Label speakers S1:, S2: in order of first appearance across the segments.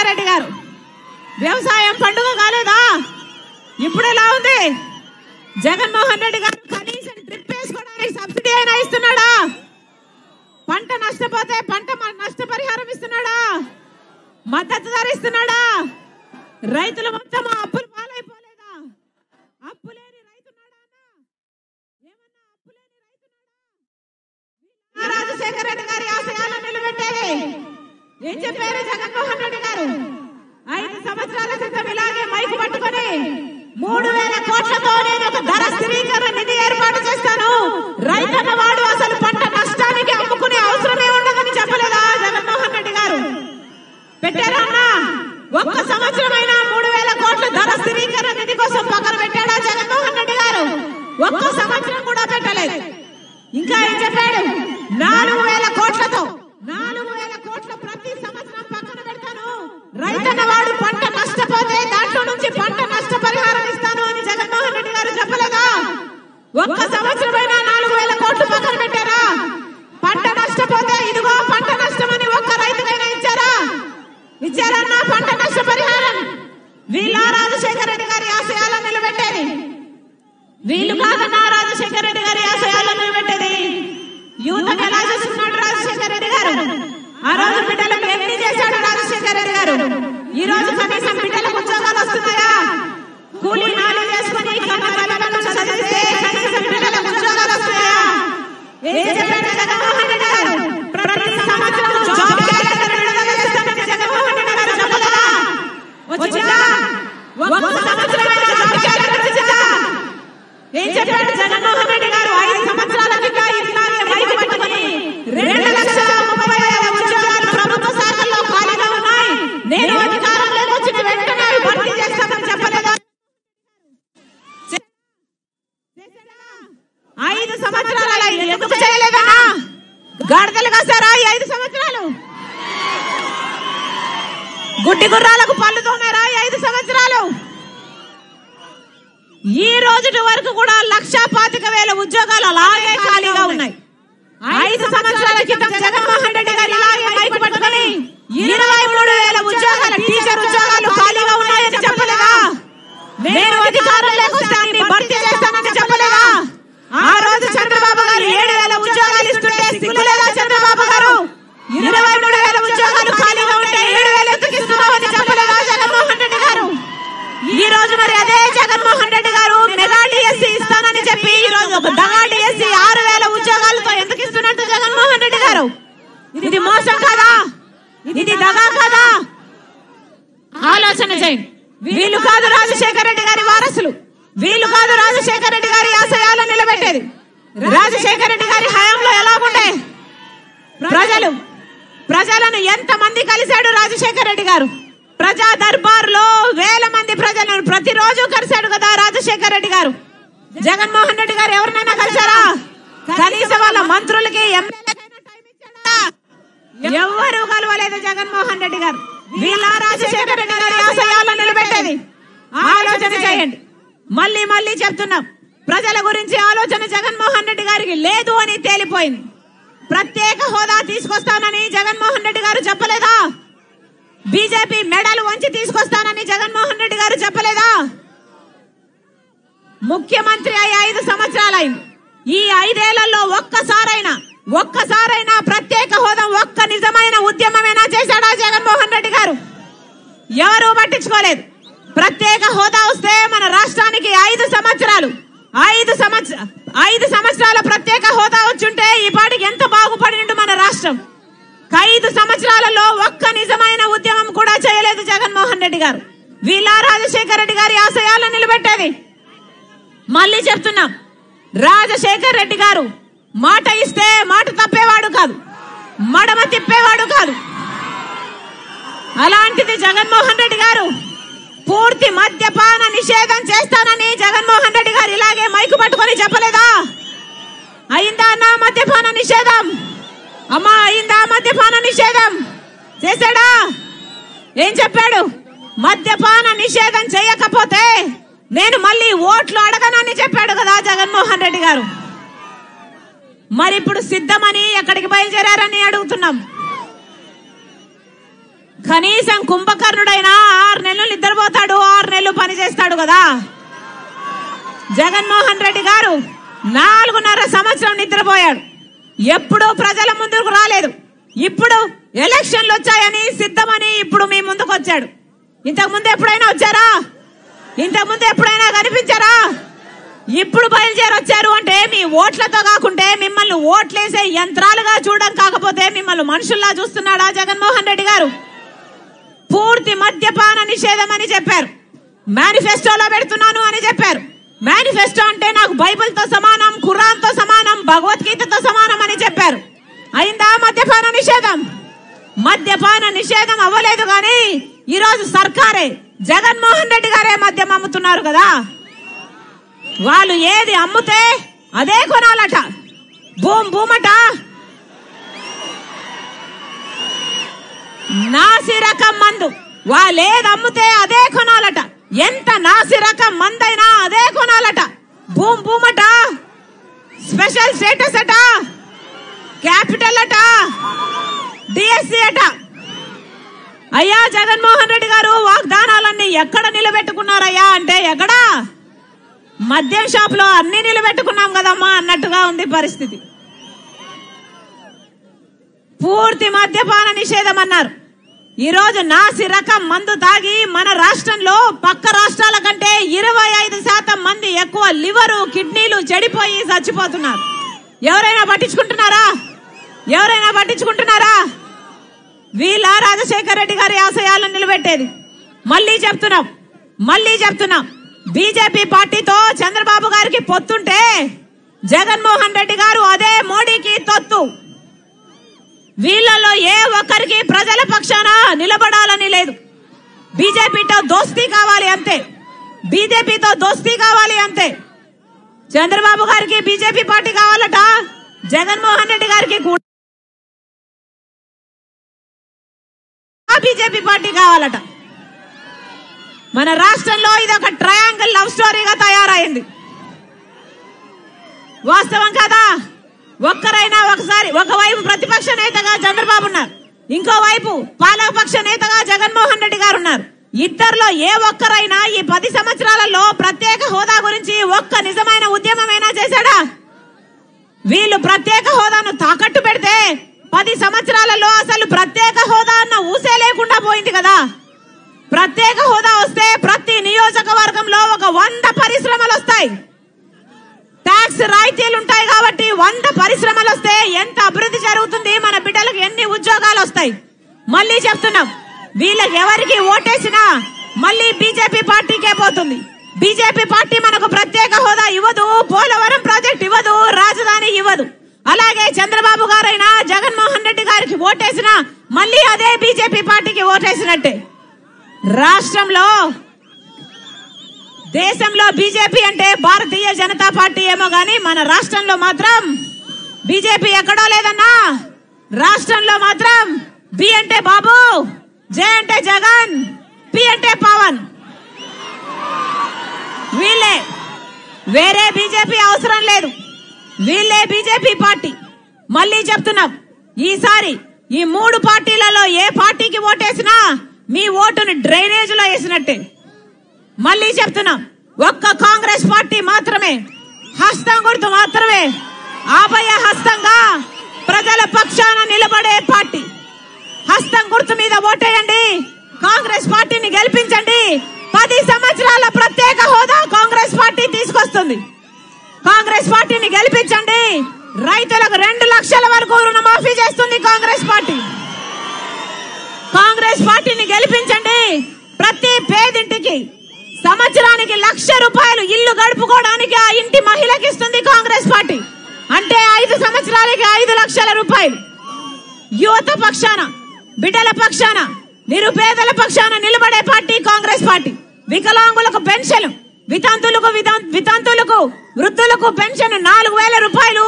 S1: రాజశేఖర రెడ్డి గారు. వ్యవసాయం పండుగ కాలేదా? ఇప్పుడు ఎలా ఉంది? జగన్మోహన్ రెడ్డి గారు కనీసం ట్రిప్ వేసుకోవడానికి సబ్సిడీ అయినా ఇస్తున్నాడా? పంట నష్టపోతే పంట నష్టపరిహారం ఇస్తున్నాడా? మద్దతు ధర ఇస్తున్నాడా? రైతులు మొత్తం అప్పులు పాలైపోలేదా? అప్పు లేని రైతున్నాడా? ఏమన్నా అప్పు లేని రైతున్నాడా? రాజశేఖర రెడ్డి గారి ఆశయాలను నిలబెట్టేది ఏం చెప్పారు జగన్మోహన్ రెడ్డి గారు? 5 సంవత్సరాల క్రితం ఇలాగే మైకు పట్టుకొని 3000 కోట్లతో నేను ఒక ధర స్థిరీకరణ నిధి ఏర్పాటు చేస్తాను, రైతన్న వాడు అసలు పంట నష్టానికి అమ్ముకునే అవసరమే ఉండదని చెప్పలేదా జగన్మోహన్ రెడ్డి గారు? పెట్టారా అన్నా? ఒక్క సంవత్సరమైనా 3000 కోట్ల ధర స్థిరీకరణ నిధి కోసం పక్కన పెట్టాడా జగన్మోహన్ రెడ్డి గారు? ఒక్క సంవత్సరం కూడా పెట్టలేదు. ఇంకా ఏం చెప్పాడు? 4000 కోట్లతో 4000 కోట్లు ప్రతి సంవత్సరం పక్కన పెడతాను, రైతన్న వాడు పంట నష్టపోతే దాంట్లో నుంచి పంట నష్టపరిహారం ఇస్తాను అని జగన్మోహన్ రెడ్డి గారు చెప్పలేదా? ఒక్క సంవత్సరమైనా 4000 కోట్లు పక్కన పెట్టారా? పంట నష్టపోతే ఇదిగో పంట నష్టమని ఒక్క రైతుకైనా ఇచ్చారా? ఇచ్చారన్నా పంట నష్ట పరిహారం? వీళ్ళ రాజశేఖర రెడ్డి గారి ఆశయాలను నిలబెట్టేది? వీళ్ళు కాదన్నా రాజశేఖర రెడ్డి గారి ఆశయాలను నిలబెట్టేది. యువతకు ఎలా చేస్తున్నాడు రాజశేఖర రెడ్డి గారు? ఆ రోజు బిడ్డలకు ఎన్ని చేశాడు రాజశేఖర రెడ్డి గారు? ఈ రోజు కనీసం బిడ్డలకు ఉద్యోగాలు వస్తున్నాయా? కూలీ నాలి చేసుకుని చదివిస్తే కనీసం బిడ్డలకు ఉద్యోగాలు వస్తున్నాయా? ఏం చెప్పాడు జగన్మోహన్ రెడ్డి గారు? ప్రతి సంవత్సరం జాబ్ క్యాలెండర్ విడుదల చేస్తానని జగన్మోహన్ రెడ్డి గారు చెప్పలేదా? వచ్చిందా? ఒక్క సంవత్సరమైనా జాబ్ క్యాలెండర్ వచ్చిందా? ఏం చెప్పాడు జగన్మోహన్ రెడ్డి గారు? 5 సంవత్సరాల కింద ఇట్లాగే మైకు పట్టుకొని 2,30,000 ఉద్యోగాలు ప్రభుత్వ శాఖల్లో ఖాళీగా ఉన్నాయి, నేను అధికారంలోకి వచ్చిన వెంటనే భర్తీ చేస్తామని చెప్పలేదా? 5 సంవత్సరాల ఎందుకు చేయలేదన్నా? గాడిదలు కాస్తారా ఈ 5 సంవత్సరాలు? గుడ్డి గుర్రాలకు పళ్ళు తోమారా ఈ 5 సంవత్సరాలు? ఈ రోజు వరకు కూడా 1,25,000 ఉద్యోగాలు అలాగే ఖాళీగా ఉన్నాయి. 5 సంవత్సరాల క్రితం జగన్మోహన్ రెడ్డి గారు ఇలాగే మైకు పట్టుకొని 23,000 ఉద్యోగాలు టీచర్ ఉద్యోగాలు ఖాళీగా ఉన్నాయని చెప్పలేదా? నేను అధికారంలోకి వస్తానని భర్తీ చేస్తానని చెప్పలేదా? ఆ రోజు చంద్రబాబు గారు 7,000 ఉద్యోగాలు ఇస్తుంటే సిగ్గులేదా చంద్రబాబు గారు? 23,000 ఉద్యోగాలు ఖాళీగా ఉంటే 7,000 ఎందుకు ఇస్తున్నామని చెప్పలేదా జగన్మోహన్ రెడ్డి గారు? ఈ రోజు మరి అదే జగన్మోహన్ రెడ్డి గారు మెగా డిఎస్సీ ఇస్తానని చెప్పి ఈ రోజు ఒక దగా డిఎస్సీ 6,000 ఉద్యోగాలతో ఎందుకు ఇస్తున్నట్టు జగన్మోహన్ రెడ్డి గారు? ఇది మోసం కాదా? ఇది దగా కాదా? ఆలోచన చేయండి. వీళ్ళు కాదు రాజశేఖర రెడ్డి గారి వారసులు, వీళ్ళు కాదు రాజశేఖర రెడ్డి గారి ఆశయాలను నిలబెట్టేది. రాజశేఖర రెడ్డి గారి హయాంలో ఎలాగుండే? ప్రజలను ఎంత మంది కలిశాడు రాజశేఖర రెడ్డి గారు? ప్రజా దర్బార్లో వేల మంది ప్రజలను ప్రతిరోజు కలిశాడు కదా రాజశేఖర రెడ్డి గారు. జగన్మోహన్ రెడ్డి గారు ఎవరినైనా కలిశారా? కనీసం వాళ్ళ మంత్రులకి ఎమ్మెల్యేలకైనా టైం ఇచ్చాడా? ఎవరు కలవలేదు జగన్మోహన్ రెడ్డి గారు. వీళ్ళ రాజశేఖర రెడ్డి గారి ఆశయాలను నిలబెట్టేది. ఆలోచన చేయండి. మళ్ళీ మళ్ళీ చెప్తున్నాం, ప్రజల గురించి ఆలోచన జగన్మోహన్ రెడ్డి గారికి లేదు అని తేలిపోయింది. ప్రత్యేక హోదా తీసుకొస్తానని జగన్మోహన్ రెడ్డి గారు చెప్పలేదా? బీజేపీ మెడలు వంచి తీసుకొస్తానని జగన్మోహన్ రెడ్డి గారు చెప్పలేదా? ముఖ్యమంత్రి అయి 5 సంవత్సరాలైంది. ఈ 5 ఏళ్లలో ఒక్కసారైనా ప్రత్యేక హోదా ఒక్క నిజమైన ఉద్యమమేనా చేశాడా జగన్మోహన్ రెడ్డి గారు? ఎవరూ పట్టించుకోలేదు. ప్రత్యేక హోదా వస్తే మన రాష్ట్రానికి 5 సంవత్సరాల ప్రత్యేక హోదా వచ్చుంటే ఈ పాటికి ఎంత బాగుపడినట్టు మన రాష్ట్రం. 5 సంవత్సరాలలో ఒక్క నిజమైన ఉద్యమం కూడా చేయలేదు జగన్మోహన్ రెడ్డి గారు. వీళ్ళ రాజశేఖర రెడ్డి గారి ఆశయాలను నిలబెట్టేది. మళ్ళీ చెప్తున్నాం, రాజశేఖర రెడ్డి గారు మాట ఇస్తే మాట తప్పేవాడు కాదు, మడమ తిప్పేవాడు కాదు. అలాంటిది జగన్మోహన్ రెడ్డి గారు పూర్తి మద్యపాన నిషేధం చేస్తానని జగన్మోహన్ రెడ్డి గారు ఇలాగే మైకు పట్టుకొని చెప్పలేదా? అయిందా అన్న మద్యపాన నిషేధం? అమ్మా అయిందా మద్యపాన నిషేధం? చేశాడా? ఏం చెప్పాడు? మద్యపాన నిషేధం చేయకపోతే నేను మళ్ళీ ఓట్లు అడగనని చెప్పాడు కదా జగన్మోహన్ రెడ్డి గారు. మరి ఇప్పుడు సిద్ధమని ఎక్కడికి బయలుదేరారని అడుగుతున్నాం. కనీసం కుంభకర్ణుడైనా 6 నెలలు నిద్రపోతాడు, 6 నెలలు పని చేస్తాడు కదా. జగన్మోహన్ రెడ్డి గారు 4.5 సంవత్సరం నిద్రపోయాడు. ఎప్పుడూ ప్రజల ముందుకు రాలేదు. ఇప్పుడు ఎలక్షన్లు వచ్చాయని సిద్ధమని ఇప్పుడు మీ ముందుకు వచ్చాడు. ఇంతకు ముందు ఎప్పుడైనా వచ్చారా? ఇంతకు ముందు ఎప్పుడైనా కనిపించారా? ఇప్పుడు బయలుదేరి వచ్చారు అంటే మీ ఓట్లతో కాకుంటే మిమ్మల్ని ఓట్లేసే యంత్రాలుగా చూడడం కాకపోతే మిమ్మల్ని మనుషుల్లా చూస్తున్నాడా జగన్మోహన్ రెడ్డి గారు? పూర్తి మద్యపాన నిషేధం అని చెప్పారు, మేనిఫెస్టోలో పెడుతున్నాను అని చెప్పారు. మేనిఫెస్టో అంటే నాకు బైబిల్తో సమానం, ఖురాన్తో సమానం, భగవద్గీతతో సమానం అని చెప్పారు. అయిందా మద్యపాన నిషేధం? మద్యపాన నిషేధం అవ్వలేదు కానీ ఈరోజు సర్కారే, జగన్మోహన్ రెడ్డి గారే మద్యం అమ్ముతున్నారు కదా. వాళ్ళు ఏది అమ్ముతే అదే కొనాలట. భూమట నాసి రకం మందు, వాళ్ళు ఏది అమ్ముతే అదే కొనాలట. ఎంత నాసి రకం మందైనా అదే కొనాలట. భూమట స్పెషల్ స్టేటస్ అట, క్యాపిటల్ అట, డిఎస్సి అట. అయ్యా జగన్మోహన్ రెడ్డి గారు వాగ్దానాలన్నీ ఎక్కడ నిలబెట్టుకున్నారయ్యా అంటే ఎక్కడా? మద్యం షాప్ లో అన్ని నిలబెట్టుకున్నాం కదమ్మా అన్నట్టుగా ఉంది పరిస్థితి. పూర్తి మద్యపాన నిషేధం అన్నారు. ఈరోజు నాసి రకం మందు తాగి మన రాష్ట్రంలో పక్క రాష్ట్రాల కంటే 25% మంది ఎక్కువ లివరు, కిడ్నీలు చెడిపోయి చచ్చిపోతున్నారు. ఎవరైనా పట్టించుకుంటున్నారా? ఎవరైనా పట్టించుకుంటున్నారా? వీళ్ళ రాజశేఖర రెడ్డి గారి ఆశయాలను నిలబెట్టేది. మళ్ళీ చెప్తున్నాం బీజేపీ పార్టీతో చంద్రబాబు గారికి పొత్తుంటే జగన్మోహన్ రెడ్డి గారు అదే మోడీకి తొత్తు. వీళ్ళలో ఏ ఒక్కరికి ప్రజల పక్షాన నిలబడాలని లేదు. బీజేపీతో దోస్తీ కావాలి అంతే, బీజేపీతో దోస్తీ కావాలి అంతే. చంద్రబాబు గారికి బీజేపీ పార్టీ కావాలట, జగన్మోహన్ రెడ్డి గారికి కూడా బీజేపీ పార్టీ కావాలట. మన రాష్ట్రంలో ఇది ఒక ట్రయాంగిల్ లవ్ స్టోరీగా తయారైంది. వాస్తవం కదా? ఒక్కరైనా ఒకసారి ఒకవైపు ప్రతిపక్ష నేతగా చంద్రబాబు ఉన్నారు, ఇంకోవైపు పాలకపక్ష నేతగా జగన్మోహన్ రెడ్డి గారు ఉన్నారు. ఇద్దరిలో ఏ ఒక్కరైనా ఈ 10 సంవత్సరాలలో ప్రత్యేక హోదా గురించి ఒక్క నిజమైన ఉద్యమమైనా చేశాడా? వీళ్ళు ప్రత్యేక హోదాను తాకట్టు పెడితే 10 సంవత్సరాలలో అసలు ప్రత్యేక హోదా అన్న ఊసే లేకుండా పోయింది కదా. ప్రత్యేక హోదా వస్తే ప్రతి నియోజకవర్గంలో ఒక 100 పరిశ్రమలు వస్తాయి. ట్యాక్స్ రాయితీలు ఉంటాయి కాబట్టి 100 పరిశ్రమలు వస్తే ఎంత అభివృద్ధి జరుగుతుంది, మన బిడ్డలకు ఎన్ని ఉద్యోగాలు వస్తాయి. మళ్ళీ చెప్తున్నాం, వీళ్ళకి ఎవరికి ఓటేసినా మళ్ళీ బీజేపీ పార్టీకే పోతుంది. బీజేపీ పార్టీ మనకు ప్రత్యేక హోదా ఇవ్వదు, పోలవరం ప్రాజెక్ట్ ఇవ్వదు, రాజధాని ఇవ్వదు. అలాగే చంద్రబాబు గారైనా జగన్మోహన్ రెడ్డి గారికి ఓటేసినా మళ్ళీ అదే బీజేపీ పార్టీకి ఓటేసినట్టే. రాష్ట్రంలో దేశంలో బీజేపీ అంటే భారతీయ జనతా పార్టీ ఏమో గానీ మన రాష్ట్రంలో మాత్రం బీజేపీ ఎక్కడో లేదన్నా. రాష్ట్రంలో మాత్రం బి అంటే బాబు, జే అంటే జగన్, పి అంటే పవన్. వీళ్ళే, వేరే బీజేపీ అవసరం లేదు. వీళ్ళే బీజేపీ పార్టీ. మళ్ళీ చెప్తున్నాం, ఈసారి ఈ 3 పార్టీలలో ఏ పార్టీకి ఓటేసినా మీ ఓటును డ్రైనేజ్ లో వేసినట్టే. మళ్ళీ చెప్తున్నాం, ఒక్క కాంగ్రెస్ పార్టీ మాత్రమే, హస్తం గుర్తు మాత్రమే ఆపయ హస్తంగా ప్రజల పక్షాన నిలబడే పార్టీ. హస్తం గుర్తు మీద ఓటేయండి, కాంగ్రెస్ పార్టీని గెలిపించండి. 10 సంవత్సరాల ప్రత్యేక హోదా కాంగ్రెస్ పార్టీ తీసుకొస్తుంది. కాంగ్రెస్ పార్టీని గెలిపించండి. రైతులకు 2 లక్షల వరకు రుణమాఫీ చేస్తుంది కాంగ్రెస్ పార్టీ. కాంగ్రెస్ పార్టీని గెలిపించండి. ప్రతి పేదింటికి సంవత్సరానికి 1,00,000 రూపాయలు ఇల్లు గడుపుకోవడానికి ఆ ఇంటి మహిళకి ఇస్తుంది కాంగ్రెస్ పార్టీ. అంటే 5 సంవత్సరాలకి 5 లక్షల రూపాయలు. యువత పక్షాన, బిడ్డల పక్షాన, నిరుపేదల పక్షాన నిలబడే పార్టీ కాంగ్రెస్ పార్టీ. వికలాంగులకు పెన్షన్, వితంతులకు వృద్ధులకు పెన్షన్ 4,000 రూపాయలు,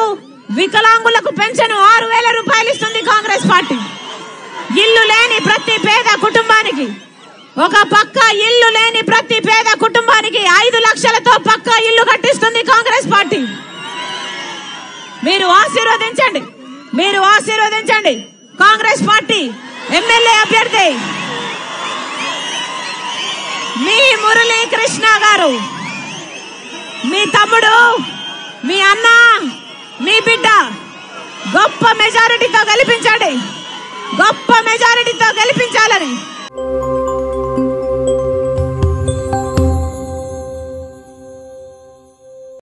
S1: వికలాంగులకు పెన్షన్ 6,000 రూపాయలు ఇస్తుంది కాంగ్రెస్ పార్టీ. ఇల్లు లేని ప్రతి పేద కుటుంబానికి, ఒక పక్క ఇల్లు లేని ప్రతి పేద కుటుంబానికి 5 లక్షలతో పక్కా ఇల్లు కట్టిస్తుంది కాంగ్రెస్ పార్టీ. మీరు ఆశీర్వదించండి, మీరు ఆశీర్వదించండి. కాంగ్రెస్ పార్టీ ఎమ్మెల్యే అభ్యర్థి మురళీకృష్ణ గారు, మీ తమ్ముడు, మీ అన్న, మీ బిడ్డ గొప్ప మెజారిటీతో గెలిపించండి, గొప్ప మెజారిటీతో గెలిపించాలని